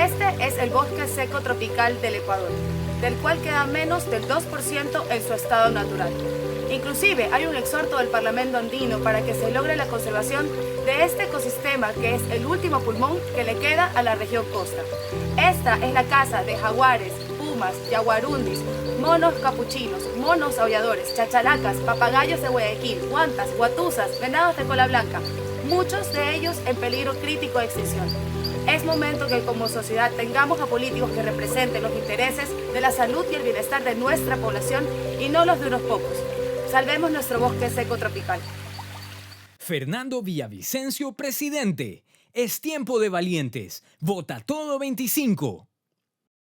Este es el bosque seco tropical del Ecuador, del cual queda menos del 2% en su estado natural. Inclusive hay un exhorto del Parlamento andino para que se logre la conservación de este ecosistema que es el último pulmón que le queda a la región costa. Esta es la casa de jaguares, pumas, yaguarundis, monos capuchinos, monos aulladores, chachalacas, papagayos de Guayaquil, guantas, guatusas, venados de cola blanca, muchos de ellos en peligro crítico de extinción. Es momento que como sociedad tengamos a políticos que representen los intereses de la salud y el bienestar de nuestra población y no los de unos pocos. Salvemos nuestro bosque seco tropical. Fernando Villavicencio, presidente. Es tiempo de valientes. Vota todo 25.